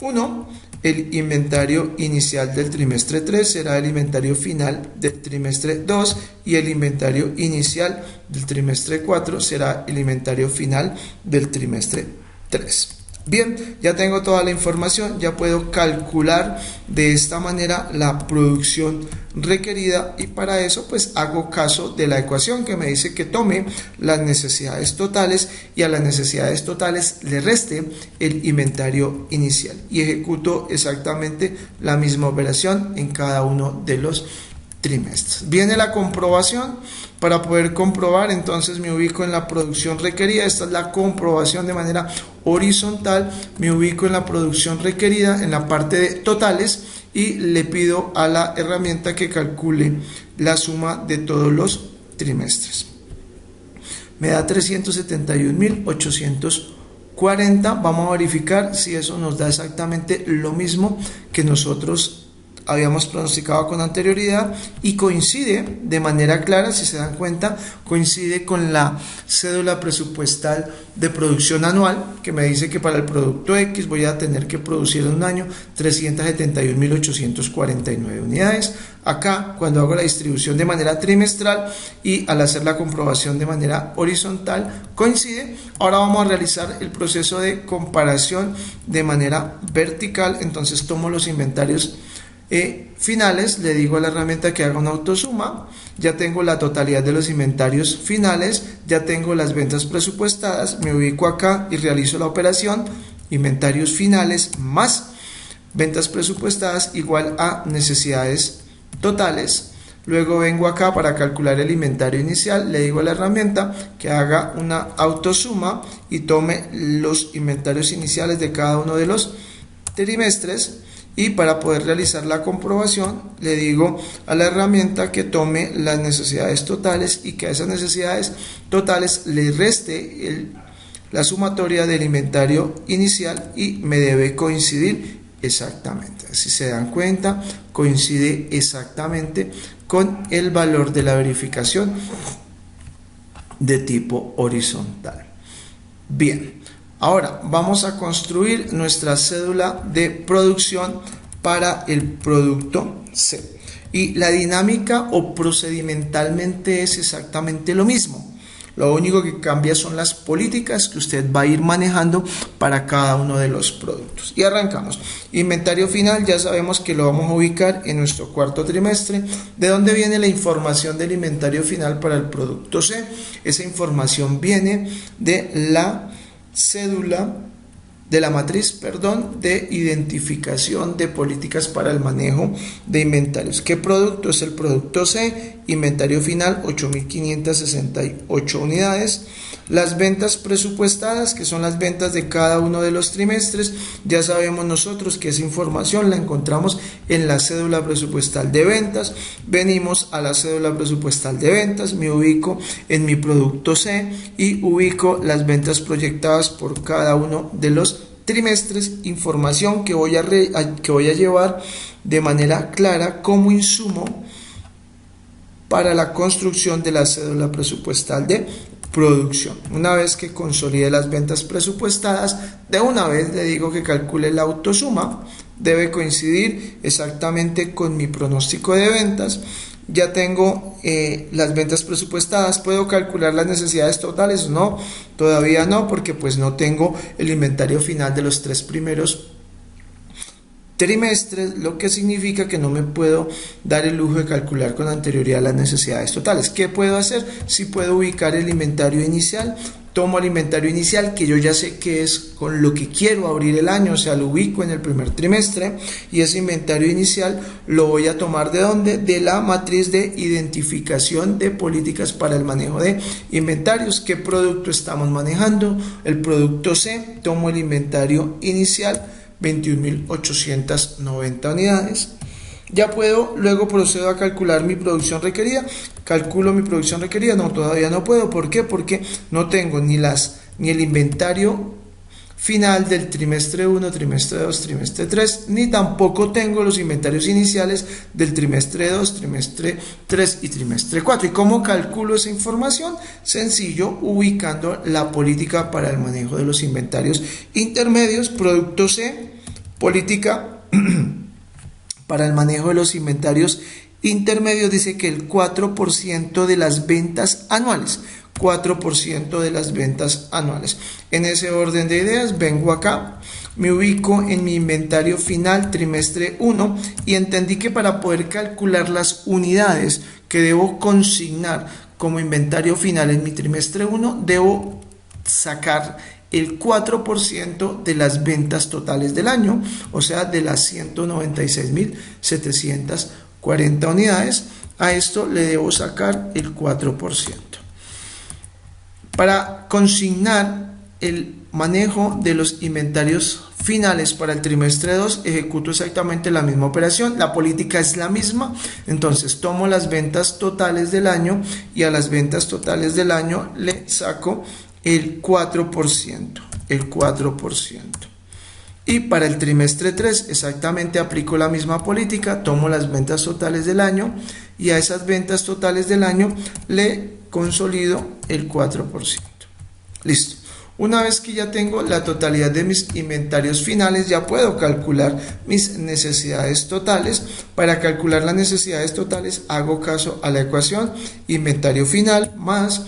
1. El inventario inicial del trimestre 3 será el inventario final del trimestre 2 y el inventario inicial del trimestre 4 será el inventario final del trimestre 3. Bien, ya tengo toda la información, ya puedo calcular de esta manera la producción requerida, y para eso pues hago caso de la ecuación que me dice que tome las necesidades totales y a las necesidades totales le reste el inventario inicial y ejecuto exactamente la misma operación en cada uno de los trimestres. Viene la comprobación. Para poder comprobar, entonces me ubico en la producción requerida. Esta es la comprobación de manera horizontal. Me ubico en la producción requerida en la parte de totales y le pido a la herramienta que calcule la suma de todos los trimestres. Me da 371.840. Vamos a verificar si eso nos da exactamente lo mismo que nosotros habíamos pronosticado con anterioridad, y coincide de manera clara, si se dan cuenta, coincide con la cédula presupuestal de producción anual, que me dice que para el producto X voy a tener que producir en un año 371.849 unidades. Acá, cuando hago la distribución de manera trimestral y al hacer la comprobación de manera horizontal, coincide. Ahora vamos a realizar el proceso de comparación de manera vertical. Entonces tomo los inventarios finales, le digo a la herramienta que haga una autosuma, ya tengo la totalidad de los inventarios finales, ya tengo las ventas presupuestadas, me ubico acá y realizo la operación inventarios finales más ventas presupuestadas igual a necesidades totales. Luego vengo acá para calcular el inventario inicial, le digo a la herramienta que haga una autosuma y tome los inventarios iniciales de cada uno de los trimestres. Y para poder realizar la comprobación, le digo a la herramienta que tome las necesidades totales y que a esas necesidades totales le reste la sumatoria del inventario inicial y me debe coincidir exactamente. Si se dan cuenta, coincide exactamente con el valor de la verificación de tipo horizontal. Bien. Ahora vamos a construir nuestra cédula de producción para el producto C. Y la dinámica o procedimentalmente es exactamente lo mismo. Lo único que cambia son las políticas que usted va a ir manejando para cada uno de los productos. Y arrancamos. Inventario final, ya sabemos que lo vamos a ubicar en nuestro cuarto trimestre. ¿De dónde viene la información del inventario final para el producto C? Esa información viene de la cédula de la matriz, perdón, de identificación de políticas para el manejo de inventarios. ¿Qué producto es el producto C? Inventario final 8.568 unidades. Las ventas presupuestadas, que son las ventas de cada uno de los trimestres, ya sabemos nosotros que esa información la encontramos en la cédula presupuestal de ventas. Venimos a la cédula presupuestal de ventas, me ubico en mi producto C y ubico las ventas proyectadas por cada uno de los trimestres, información que voy a llevar de manera clara como insumo para la construcción de la cédula presupuestal de producción. Una vez que consolide las ventas presupuestadas, de una vez le digo que calcule la autosuma, debe coincidir exactamente con mi pronóstico de ventas. Ya tengo las ventas presupuestadas. ¿Puedo calcular las necesidades totales? No, todavía no, porque pues no tengo el inventario final de los 3 primeros trimestres, lo que significa que no me puedo dar el lujo de calcular con anterioridad las necesidades totales. ¿Qué puedo hacer? Si puedo ubicar el inventario inicial, tomo el inventario inicial que yo ya sé que es con lo que quiero abrir el año, o sea, lo ubico en el primer trimestre, y ese inventario inicial lo voy a tomar ¿de dónde? De la matriz de identificación de políticas para el manejo de inventarios. ¿Qué producto estamos manejando? El producto C. Tomo el inventario inicial 21.890 unidades. Ya puedo, luego procedo a calcular mi producción requerida. Calculo mi producción requerida. No, todavía no puedo. ¿Por qué? Porque no tengo ni el inventario final del trimestre 1, trimestre 2, trimestre 3, ni tampoco tengo los inventarios iniciales del trimestre 2, trimestre 3 y trimestre 4. ¿Y cómo calculo esa información? Sencillo, ubicando la política para el manejo de los inventarios intermedios, producto C, política para el manejo de los inventarios intermedios, dice que el 4% de las ventas anuales. 4% de las ventas anuales. En ese orden de ideas, vengo acá, me ubico en mi inventario final trimestre 1 y entendí que para poder calcular las unidades que debo consignar como inventario final en mi trimestre 1, debo sacar el 4% de las ventas totales del año, o sea, de las 196.740 unidades. A esto le debo sacar el 4%. Para consignar el manejo de los inventarios finales para el trimestre 2, ejecuto exactamente la misma operación. La política es la misma. Entonces tomo las ventas totales del año y a las ventas totales del año le saco el 4%. El 4%. Y para el trimestre 3 exactamente aplico la misma política. Tomo las ventas totales del año y a esas ventas totales del año le consolido el 4%. Listo. Una vez que ya tengo la totalidad de mis inventarios finales, ya puedo calcular mis necesidades totales. Para calcular las necesidades totales, hago caso a la ecuación inventario final más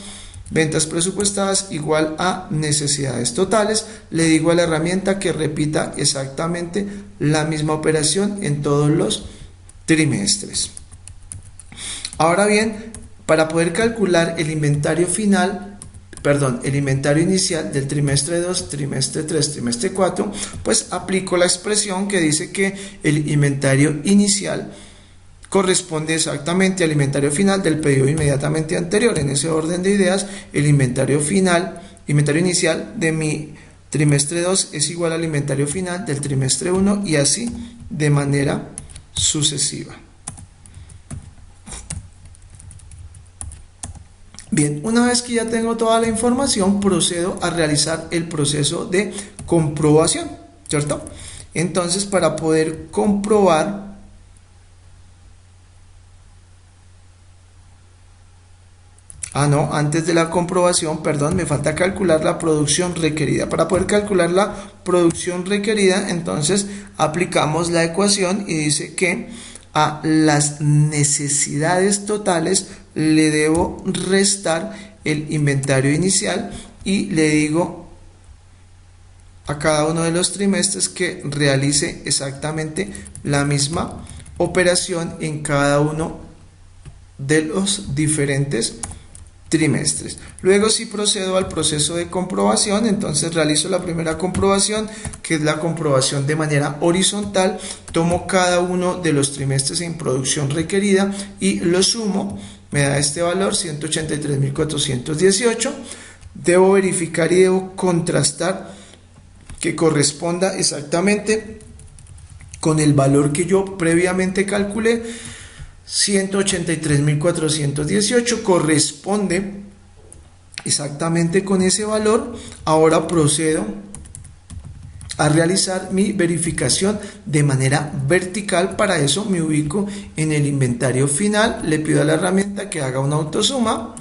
ventas presupuestadas igual a necesidades totales. Le digo a la herramienta que repita exactamente la misma operación en todos los trimestres. Ahora bien, para poder calcular el inventario final, el inventario inicial del trimestre 2, trimestre 3, trimestre 4, pues aplico la expresión que dice que el inventario inicial corresponde exactamente al inventario final del periodo inmediatamente anterior. En ese orden de ideas, el inventario inicial de mi trimestre 2 es igual al inventario final del trimestre 1 y así de manera sucesiva. Bien, una vez que ya tengo toda la información, procedo a realizar el proceso de comprobación, ¿cierto? Entonces, para poder comprobar, antes de la comprobación, me falta calcular la producción requerida. Para poder calcular la producción requerida, entonces aplicamos la ecuación y dice que a las necesidades totales le debo restar el inventario inicial y le digo a cada uno de los trimestres que realice exactamente la misma operación en cada uno de los diferentes trimestres. Luego, si procedo al proceso de comprobación, entonces realizo la primera comprobación, que es la comprobación de manera horizontal. Tomo cada uno de los trimestres en producción requerida y lo sumo, me da este valor 183.418. Debo verificar y debo contrastar que corresponda exactamente con el valor que yo previamente calculé. 183.418 corresponde exactamente con ese valor. Ahora procedo a realizar mi verificación de manera vertical. Para eso me ubico en el inventario final, le pido a la herramienta que haga una autosuma.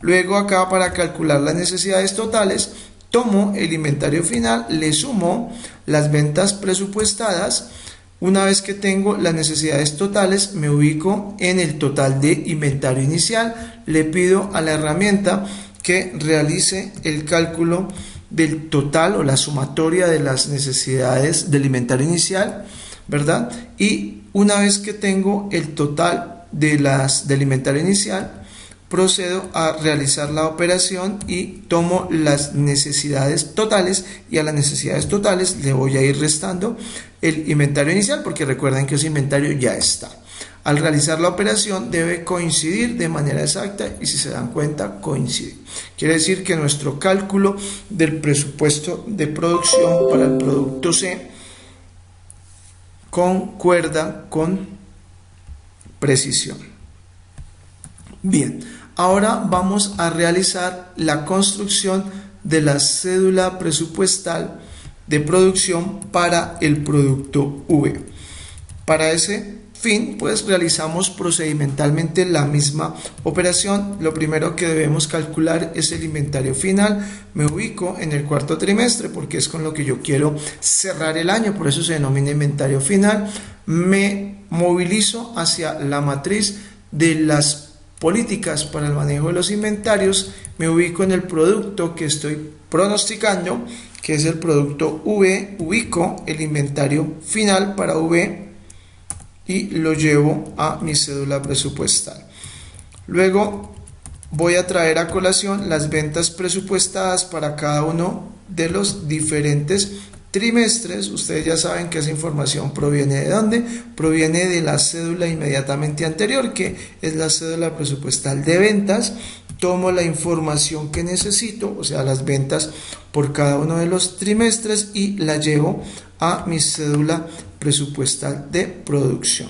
Luego acá, para calcular las necesidades totales, tomo el inventario final, le sumo las ventas presupuestadas. Una vez que tengo las necesidades totales, me ubico en el total de inventario inicial. Le pido a la herramienta que realice el cálculo del total o la sumatoria de las necesidades del inventario inicial, ¿verdad? Y una vez que tengo el total del inventario inicial, procedo a realizar la operación y tomo las necesidades totales, y a las necesidades totales le voy a ir restando el inventario inicial, porque recuerden que ese inventario ya está. Al realizar la operación debe coincidir de manera exacta, y si se dan cuenta, coincide. Quiere decir que nuestro cálculo del presupuesto de producción para el producto C concuerda con precisión. Bien, ahora vamos a realizar la construcción de la cédula presupuestal de producción para el producto V. Para ese fin, pues realizamos procedimentalmente la misma operación. Lo primero que debemos calcular es el inventario final. Me ubico en el cuarto trimestre porque es con lo que yo quiero cerrar el año, por eso se denomina inventario final. Me movilizo hacia la matriz de las políticas para el manejo de los inventarios. Me ubico en el producto que estoy pronosticando, que es el producto V. Ubico el inventario final para V y lo llevo a mi cédula presupuestal. Luego voy a traer a colación las ventas presupuestadas para cada uno de los diferentes trimestres. Ustedes ya saben que esa información proviene ¿de dónde? Proviene de la cédula inmediatamente anterior, que es la cédula presupuestal de ventas. Tomo la información que necesito, o sea, las ventas por cada uno de los trimestres, y la llevo a mi cédula presupuestal de producción.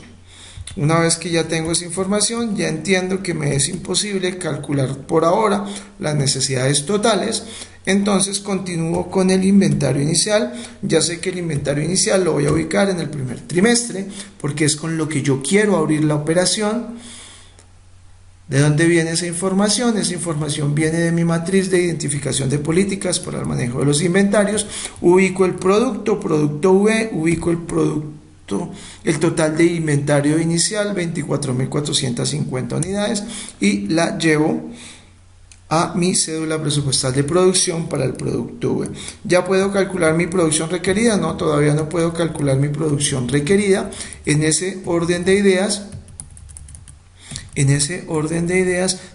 Una vez que ya tengo esa información, ya entiendo que me es imposible calcular por ahora las necesidades totales. Entonces continúo con el inventario inicial. Ya sé que el inventario inicial lo voy a ubicar en el primer trimestre, porque es con lo que yo quiero abrir la operación. ¿De dónde viene esa información? Esa información viene de mi matriz de identificación de políticas para el manejo de los inventarios. Ubico el producto V, ubico el total de inventario inicial, 24.450 unidades, y la llevo a mi cédula presupuestal de producción para el producto V. ¿Ya puedo calcular mi producción requerida? No, todavía no puedo calcular mi producción requerida. En ese orden de ideas,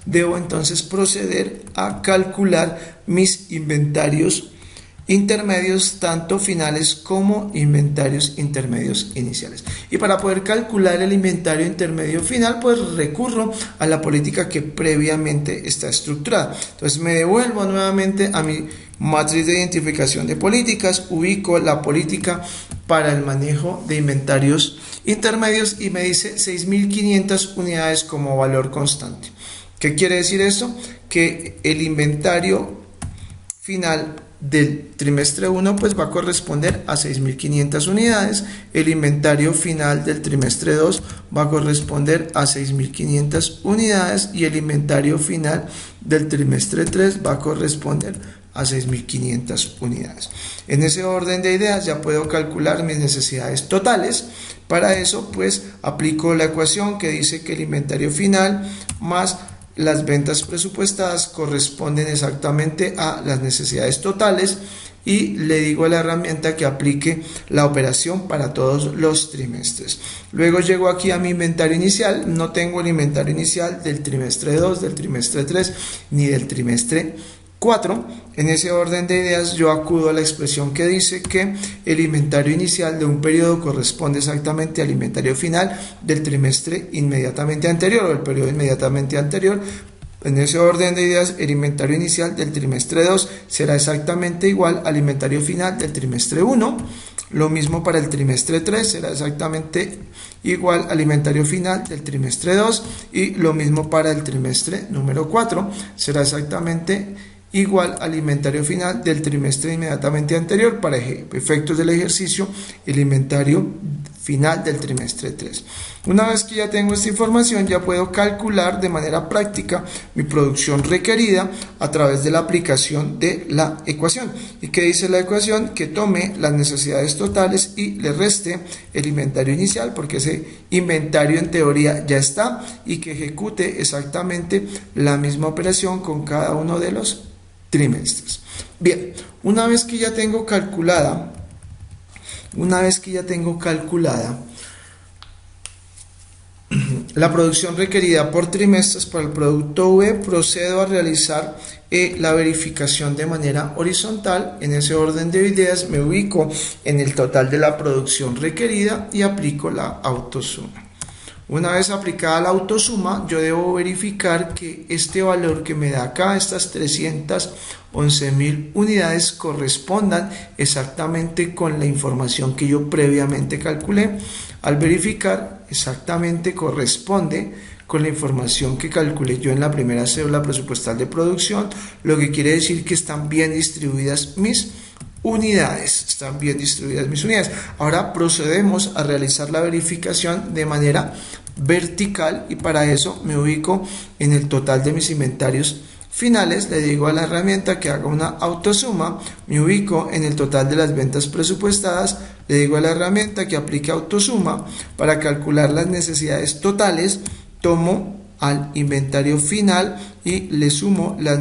debo entonces proceder a calcular mis inventarios intermedios, tanto finales como inventarios intermedios iniciales. Y para poder calcular el inventario intermedio final, pues recurro a la política que previamente está estructurada. Entonces me devuelvo nuevamente a mi matriz de identificación de políticas, ubico la política para el manejo de inventarios intermedios y me dice 6.500 unidades como valor constante. ¿Qué quiere decir esto? Que el inventario final del trimestre 1 pues va a corresponder a 6.500 unidades, el inventario final del trimestre 2 va a corresponder a 6.500 unidades y el inventario final del trimestre 3 va a corresponder a 6.500 unidades. En ese orden de ideas ya puedo calcular mis necesidades totales. Para eso pues aplico la ecuación que dice que el inventario final más las ventas presupuestadas corresponden exactamente a las necesidades totales, y le digo a la herramienta que aplique la operación para todos los trimestres. Luego llego aquí a mi inventario inicial, no tengo el inventario inicial del trimestre 2, del trimestre 3 ni del trimestre 4. En ese orden de ideas yo acudo a la expresión que dice que el inventario inicial de un periodo corresponde exactamente al inventario final del trimestre inmediatamente anterior o el periodo inmediatamente anterior. En ese orden de ideas, el inventario inicial del trimestre 2 será exactamente igual al inventario final del trimestre 1. Lo mismo para el trimestre 3, será exactamente igual al inventario final del trimestre 2. Y lo mismo para el trimestre número 4, será exactamente igual al inventario final del trimestre inmediatamente anterior. Para efectos del ejercicio, el inventario final del trimestre 3. Una vez que ya tengo esta información, ya puedo calcular de manera práctica mi producción requerida a través de la aplicación de la ecuación. ¿Y qué dice la ecuación? Que tome las necesidades totales y le reste el inventario inicial, porque ese inventario en teoría ya está, y que ejecute exactamente la misma operación con cada uno de los trimestres. Bien, una vez que ya tengo calculada la producción requerida por trimestres para el producto V, procedo a realizar la verificación de manera horizontal. En ese orden de ideas me ubico en el total de la producción requerida y aplico la autosuma. Una vez aplicada la autosuma, yo debo verificar que este valor que me da acá, estas 311.000 unidades, correspondan exactamente con la información que yo previamente calculé. Al verificar, exactamente corresponde con la información que calculé yo en la primera cédula presupuestal de producción, lo que quiere decir que están bien distribuidas mis unidades. Ahora procedemos a realizar la verificación de manera vertical, y para eso me ubico en el total de mis inventarios finales. Le digo a la herramienta que haga una autosuma, me ubico en el total de las ventas presupuestadas, le digo a la herramienta que aplique autosuma para calcular las necesidades totales, tomo al inventario final y le sumo las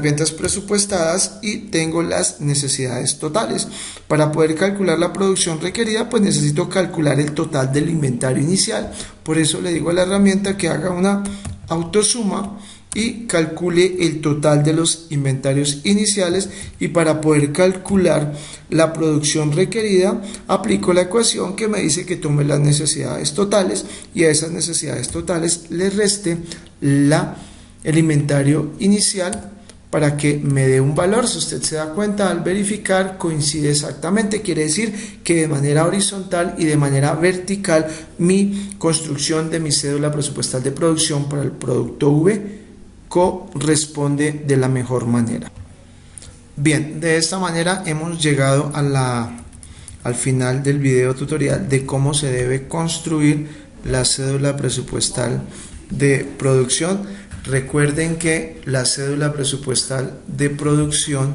ventas presupuestadas y tengo las necesidades totales. Para poder calcular la producción requerida, pues necesito calcular el total del inventario inicial. Por eso le digo a la herramienta que haga una autosuma y calcule el total de los inventarios iniciales, y para poder calcular la producción requerida aplico la ecuación que me dice que tome las necesidades totales y a esas necesidades totales le reste el inventario inicial para que me dé un valor. Si usted se da cuenta, al verificar coincide exactamente, quiere decir que de manera horizontal y de manera vertical mi construcción de mi cédula presupuestal de producción para el producto V corresponde de la mejor manera. Bien, de esta manera hemos llegado al final del video tutorial de cómo se debe construir la cédula presupuestal de producción. Recuerden que la cédula presupuestal de producción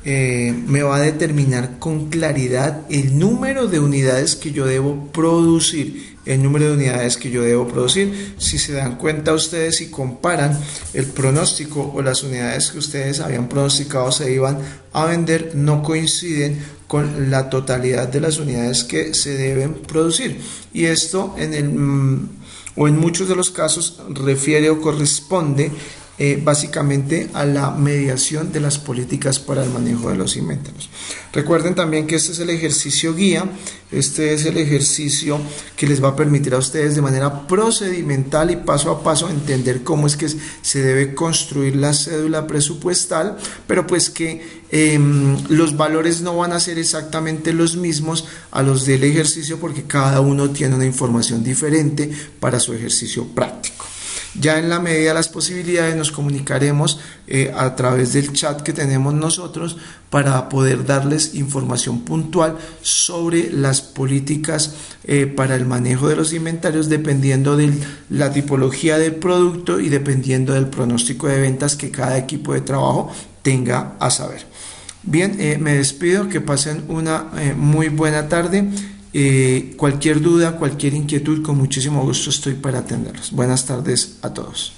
me va a determinar con claridad el número de unidades que yo debo producir. Si se dan cuenta ustedes y comparan el pronóstico o las unidades que ustedes habían pronosticado se iban a vender, no coinciden con la totalidad de las unidades que se deben producir. Y esto en muchos de los casos refiere o corresponde básicamente a la mediación de las políticas para el manejo de los inventarios. Recuerden también que este es el ejercicio guía, este es el ejercicio que les va a permitir a ustedes de manera procedimental y paso a paso entender cómo es que se debe construir la cédula presupuestal, pero pues que los valores no van a ser exactamente los mismos a los del ejercicio, porque cada uno tiene una información diferente para su ejercicio práctico. Ya en la medida de las posibilidades nos comunicaremos a través del chat que tenemos nosotros para poder darles información puntual sobre las políticas para el manejo de los inventarios, dependiendo de la tipología del producto y dependiendo del pronóstico de ventas que cada equipo de trabajo tenga a saber. Bien, me despido, que pasen una muy buena tarde. Cualquier duda, cualquier inquietud, con muchísimo gusto estoy para atenderlos. Buenas tardes a todos.